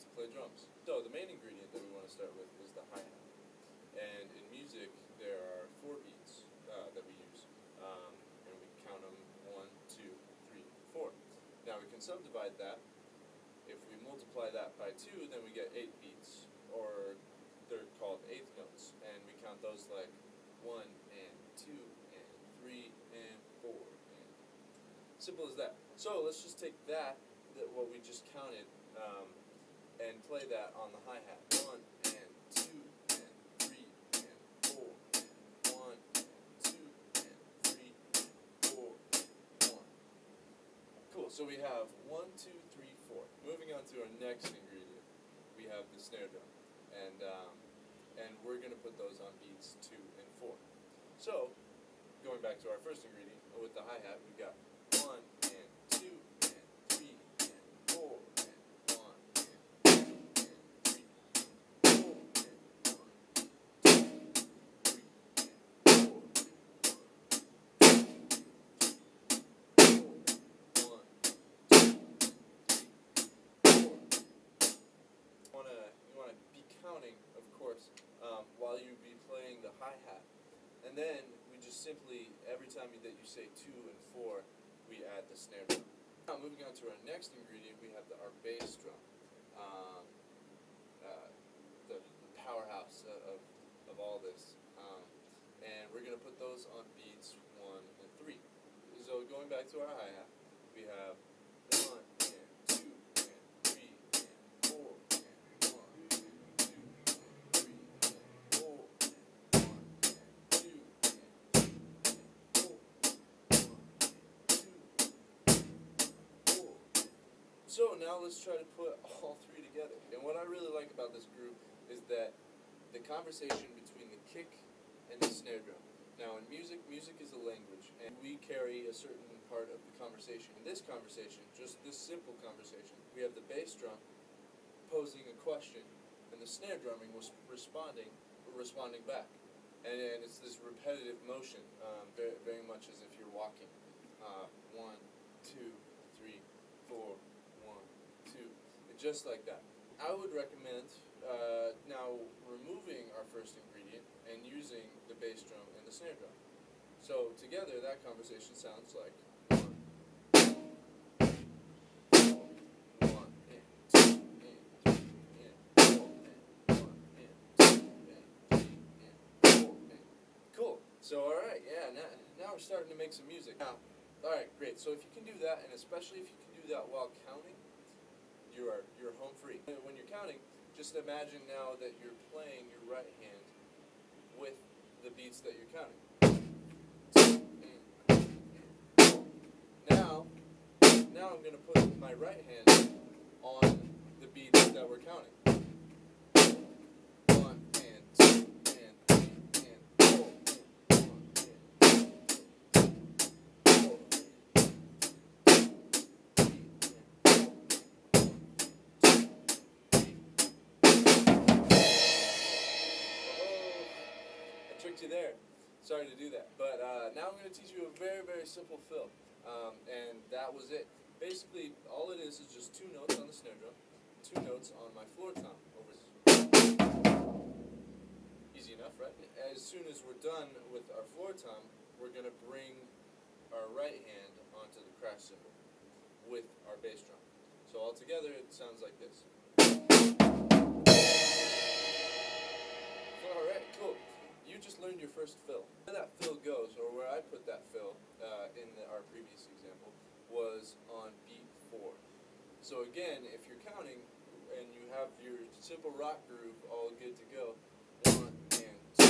to play drums. So the main ingredient that we want to start with is the hi-hat. And in music, there are 4 beats that we use, and we count them 1, 2, 3, 4. Now we can subdivide that. If we multiply that by 2, then we get 8 beats, or they're called eighth notes, and we count those like 1 and 2 and 3 and 4. And simple as that. So let's just take that what we just counted, and play that on the hi-hat. 1 and 2 and 3 and 4 and 1 and 2 and 3 and 4 and 1. Cool. So we have 1, 2, 3, 4. Moving on to our next ingredient, we have the snare drum, and we're gonna put those on beats 2 and 4. So going back to our first ingredient with the hi-hat, we got 1 and 2 and 3 and 4 and 1 and 2 and 3 and 4 and 1, 2, 3 and 4 and 1, 2, 3, 4. You wanna be counting, of course, while you be playing the hi-hat, and then we just simply every time that you say 2 and 4, we add the snare drum. Now moving on to our next ingredient, we have our bass drum, the powerhouse of all this, and we're gonna put those on beats 1 and 3. So going back to our hi-hat, we have 1 and 2 and 3 and 4 and 1 and 2 and 3 and 4 and 1 and 2 and 3 and 4 and 2 and 4. So now let's try to put all 3 together. And what I really like about this group is that the conversation between the kick and the snare drum. Now in music is a language, and we carry a certain part of the conversation. In this conversation, just this simple conversation, we have the bass drum posing a question, and the snare drumming was responding back. And it's this repetitive motion, very, very much as if you're walking. 1, 2, 3, 4, 1, 2, and just like that. I would recommend now removing our first ingredient and using the bass drum and the snare drum. So together, that conversation sounds like 1, 1 and 2 and 3 and 4 and 1 and 2 and 3 and 4 and. Cool. So all right, yeah. Now we're starting to make some music. Now, all right, great. So if you can do that, and especially if you can do that while counting, you're home free. When you're counting, just imagine now that you're playing your right hand with the beats that you're counting. Now I'm going to put my right hand on the beats that we're counting. 1 and 2 and 3 and 4 and 1 and 2 tricked you there. Sorry to do that. But now I'm going to teach you a very, very simple fill. And that was it. Basically, all it is just 2 notes on the snare drum, 2 notes on my floor tom. Easy enough, right? As soon as we're done with our floor tom, we're going to bring our right hand onto the crash cymbal with our bass drum. So all together, it sounds like this. Alright, cool. You just learned your first fill. Where that fill goes, or where I put that fill in our previous example, was on beat 4. So again, if you're counting and you have your simple rock groove all good to go, 1 and 2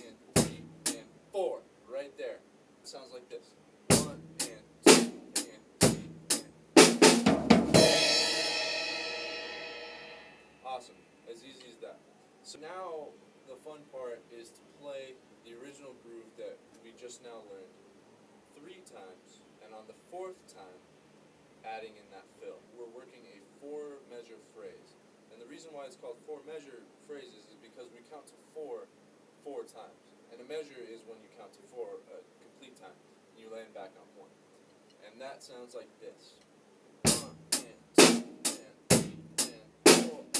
and 3 and 4, right there. It sounds like this. 1 and 2 and 3 and 4. Awesome. As easy as that. So now the fun part is to play the original groove that we just now learned 3 times, and on the 4th time, adding in that fill. We're working a 4-measure phrase. And the reason why it's called 4-measure phrases is because we count to 4 times. And a measure is when you count to 4 a complete time, and you land back on 1. And that sounds like this. 1 and 2 and 3 and 4.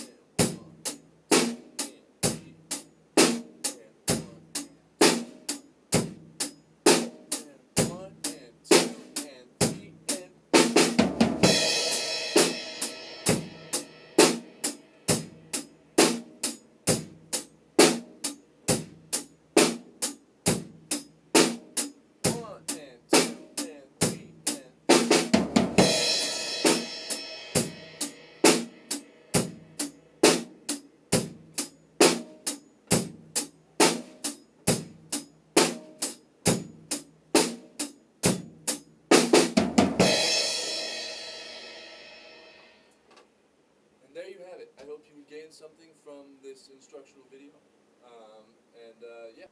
hope you gained something from this instructional video. And yeah.